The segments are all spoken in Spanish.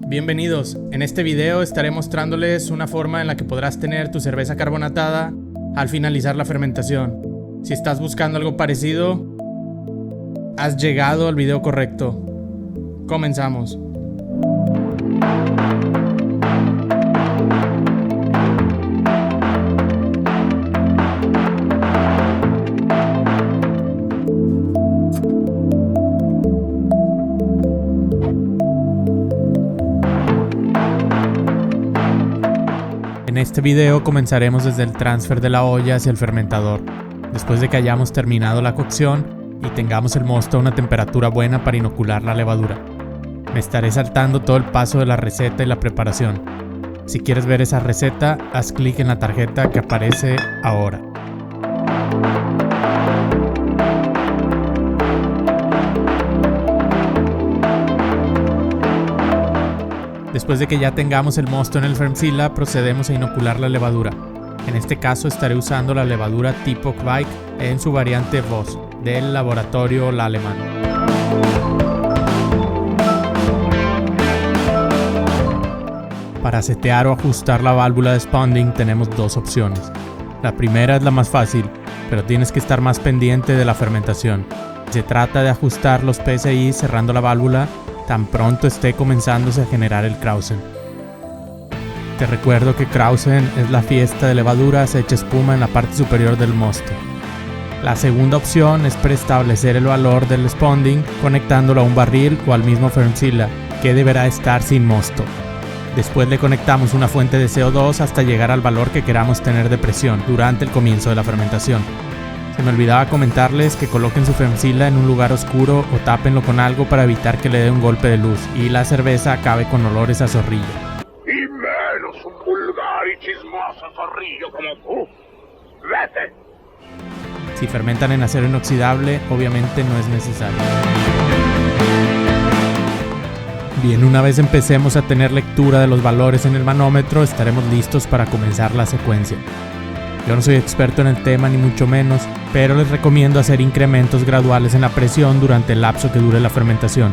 Bienvenidos, en este video estaré mostrándoles una forma en la que podrás tener tu cerveza carbonatada al finalizar la fermentación. Si estás buscando algo parecido, has llegado al video correcto. Comenzamos. En este video comenzaremos desde el transfer de la olla hacia el fermentador, después de que hayamos terminado la cocción y tengamos el mosto a una temperatura buena para inocular la levadura. Me estaré saltando todo el paso de la receta y la preparación. Si quieres ver esa receta, haz clic en la tarjeta que aparece ahora. Después de que ya tengamos el mosto en el Fermzilla, procedemos a inocular la levadura. En este caso estaré usando la levadura tipo Kveik en su variante Voss, del laboratorio La Alemán. Para setear o ajustar la válvula de spunding tenemos dos opciones. La primera es la más fácil, pero tienes que estar más pendiente de la fermentación. Se trata de ajustar los PSI cerrando la válvula tan pronto esté comenzándose a generar el Krausen. Te recuerdo que Krausen es la fiesta de levaduras hecha espuma en la parte superior del mosto. La segunda opción es preestablecer el valor del spunding conectándolo a un barril o al mismo Fermzilla, que deberá estar sin mosto. Después le conectamos una fuente de CO2 hasta llegar al valor que queramos tener de presión durante el comienzo de la fermentación. Se me olvidaba comentarles que coloquen su Fermzilla en un lugar oscuro o tápenlo con algo para evitar que le dé un golpe de luz y la cerveza acabe con olores a zorrillo. Y menos un vulgar y chismoso zorrillo como tú. ¡Vete! Si fermentan en acero inoxidable, obviamente no es necesario. Bien, una vez empecemos a tener lectura de los valores en el manómetro, estaremos listos para comenzar la secuencia. Yo no soy experto en el tema ni mucho menos, pero les recomiendo hacer incrementos graduales en la presión durante el lapso que dure la fermentación.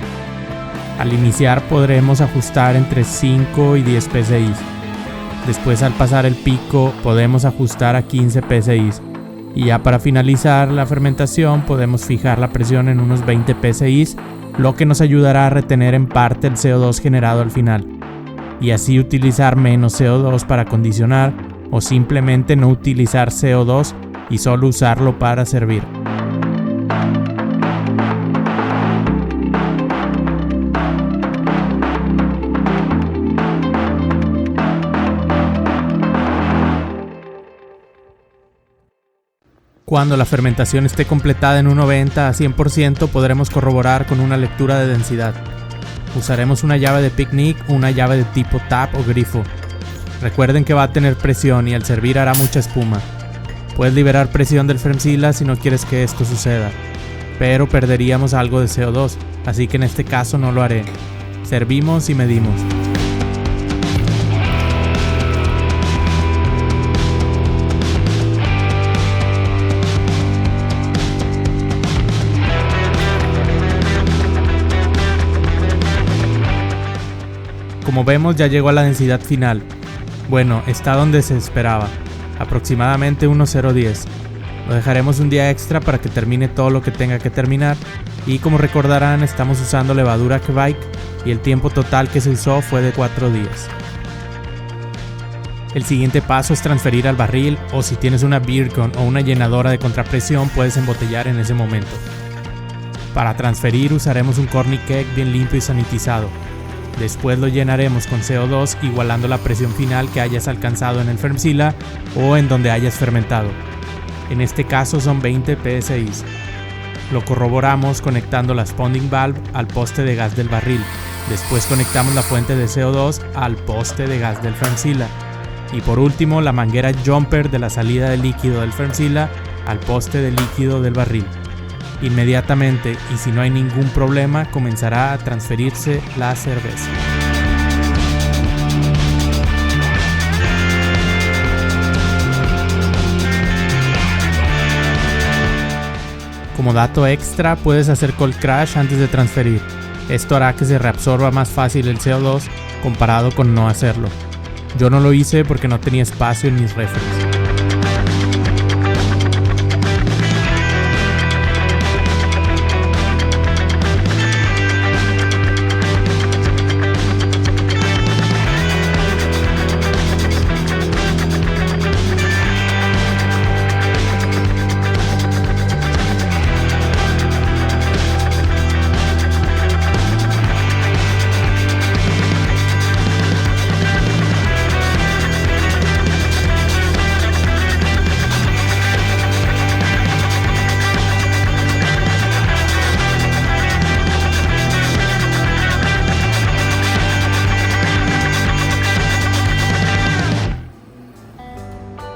Al iniciar podremos ajustar entre 5 y 10 PSI. Después, al pasar el pico, podemos ajustar a 15 PSI. Y ya para finalizar la fermentación podemos fijar la presión en unos 20 PSI, lo que nos ayudará a retener en parte el CO2 generado al final, y así utilizar menos CO2 para acondicionar o simplemente no utilizar CO2 y solo usarlo para servir. Cuando la fermentación esté completada en un 90 a 100% podremos corroborar con una lectura de densidad. Usaremos una llave de picnic o una llave de tipo tap o grifo. Recuerden que va a tener presión y al servir hará mucha espuma. Puedes liberar presión del Fermzilla si no quieres que esto suceda, pero perderíamos algo de CO2, así que en este caso no lo haré. Servimos y medimos. Como vemos, ya llegó a la densidad final. Bueno, está donde se esperaba, aproximadamente 1,010. Lo dejaremos un día extra para que termine todo lo que tenga que terminar, y como recordarán, estamos usando levadura Kveik y el tiempo total que se usó fue de 4 días. El siguiente paso es transferir al barril, o si tienes una Beercon o una llenadora de contrapresión puedes embotellar en ese momento. Para transferir usaremos un corny keg bien limpio y sanitizado. Después lo llenaremos con CO2 igualando la presión final que hayas alcanzado en el Fermzilla o en donde hayas fermentado. En este caso son 20 PSI. Lo corroboramos conectando la spunding valve al poste de gas del barril. Después conectamos la fuente de CO2 al poste de gas del Fermzilla. Y por último la manguera jumper de la salida de líquido del Fermzilla al poste de líquido del barril. Inmediatamente, y si no hay ningún problema, comenzará a transferirse la cerveza. Como dato extra, puedes hacer cold crash antes de transferir. Esto hará que se reabsorba más fácil el CO2 comparado con no hacerlo. Yo no lo hice porque no tenía espacio en mis refres.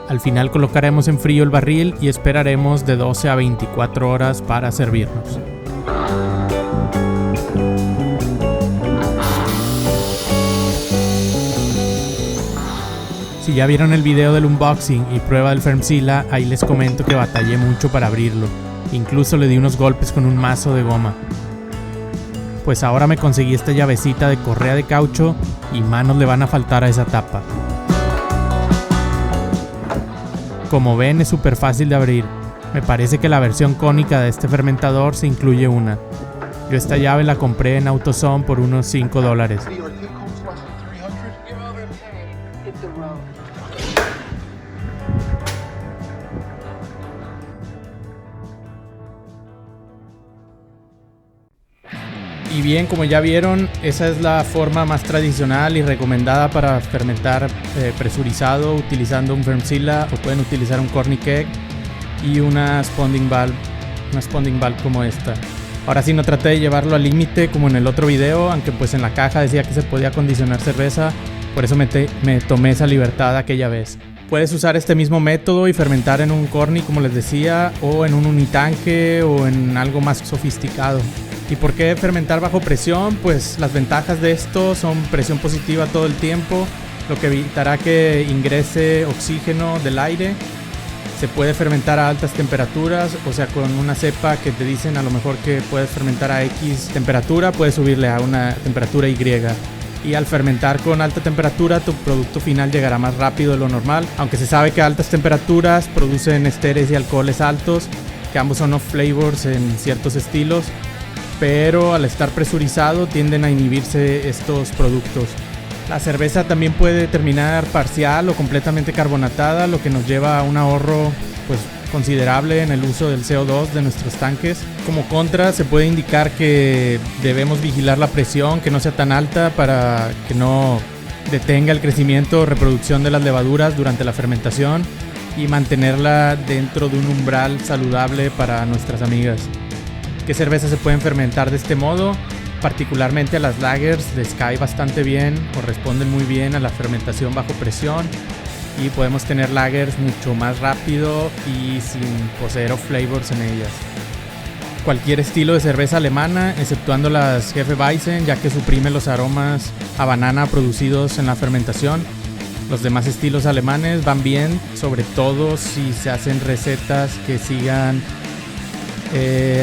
Al final colocaremos en frío el barril y esperaremos de 12 a 24 horas para servirnos. Si ya vieron el video del unboxing y prueba del Firmzilla, ahí les comento que batallé mucho para abrirlo. Incluso le di unos golpes con un mazo de goma. Pues ahora me conseguí esta llavecita de correa de caucho y manos le van a faltar a esa tapa. Como ven, es súper fácil de abrir. Me parece que la versión cónica de este fermentador se incluye una. Yo esta llave la compré en AutoZone por unos $5. Y bien, como ya vieron, esa es la forma más tradicional y recomendada para fermentar presurizado utilizando un Firmzilla, o pueden utilizar un Corny Keg y una sponding valve como esta. Ahora sí, no traté de llevarlo al límite como en el otro video, aunque pues en la caja decía que se podía acondicionar cerveza, por eso me tomé esa libertad aquella vez. Puedes usar este mismo método y fermentar en un Corny, como les decía, o en un unitanque o en algo más sofisticado. ¿Y por qué fermentar bajo presión? Pues las ventajas de esto son presión positiva todo el tiempo, lo que evitará que ingrese oxígeno del aire. Se puede fermentar a altas temperaturas, o sea, con una cepa que te dicen a lo mejor que puedes fermentar a X temperatura, puedes subirle a una temperatura Y. Y al fermentar con alta temperatura, tu producto final llegará más rápido de lo normal, aunque se sabe que a altas temperaturas producen esteres y alcoholes altos, que ambos son off flavors en ciertos estilos. Pero al estar presurizado tienden a inhibirse estos productos. La cerveza también puede terminar parcial o completamente carbonatada, lo que nos lleva a un ahorro pues considerable en el uso del CO2 de nuestros tanques. Como contra, se puede indicar que debemos vigilar la presión, que no sea tan alta para que no detenga el crecimiento o reproducción de las levaduras durante la fermentación y mantenerla dentro de un umbral saludable para nuestras amigas. ¿Qué cervezas se pueden fermentar de este modo? Particularmente a las lagers les cae bastante bien o responden muy bien a la fermentación bajo presión, y podemos tener lagers mucho más rápido y sin poseer off flavors en ellas. Cualquier estilo de cerveza alemana, exceptuando las Hefeweizen, ya que suprime los aromas a banana producidos en la fermentación. Los demás estilos alemanes van bien, sobre todo si se hacen recetas que sigan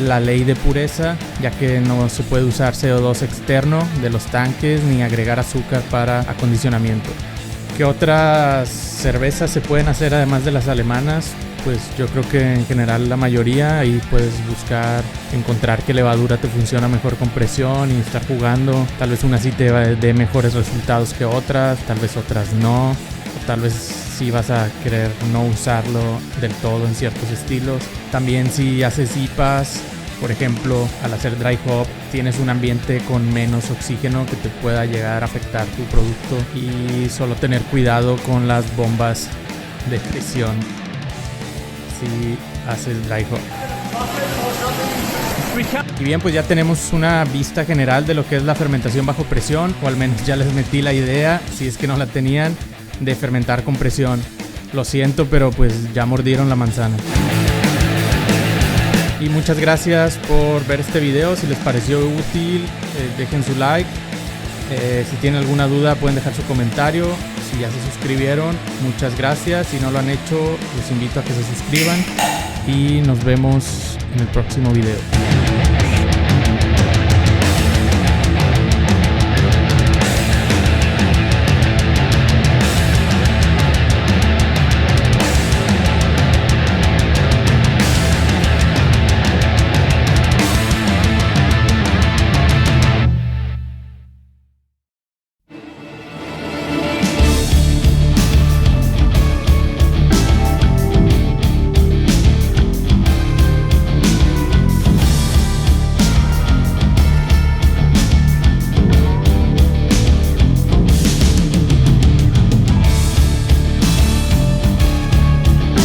la ley de pureza, ya que no se puede usar CO2 externo de los tanques ni agregar azúcar para acondicionamiento. ¿Qué otras cervezas se pueden hacer además de las alemanas? Pues yo creo que en general la mayoría. Ahí puedes buscar, encontrar qué levadura te funciona mejor con presión y estar jugando. Tal vez una sí te dé mejores resultados que otras, tal vez otras no, o tal vez si vas a querer no usarlo del todo en ciertos estilos. También si haces IPAs, por ejemplo, al hacer dry hop tienes un ambiente con menos oxígeno que te pueda llegar a afectar tu producto, y solo tener cuidado con las bombas de presión si haces dry hop. Y bien, pues ya tenemos una vista general de lo que es la fermentación bajo presión, o al menos ya les metí la idea, si es que no la tenían, de fermentar con presión. Lo siento, pero pues ya mordieron la manzana. Y muchas gracias por ver este video. Si les pareció útil, dejen su like. Si tienen alguna duda pueden dejar su comentario. Si ya se suscribieron, muchas gracias. Si no lo han hecho, los invito a que se suscriban. Y nos vemos en el próximo video.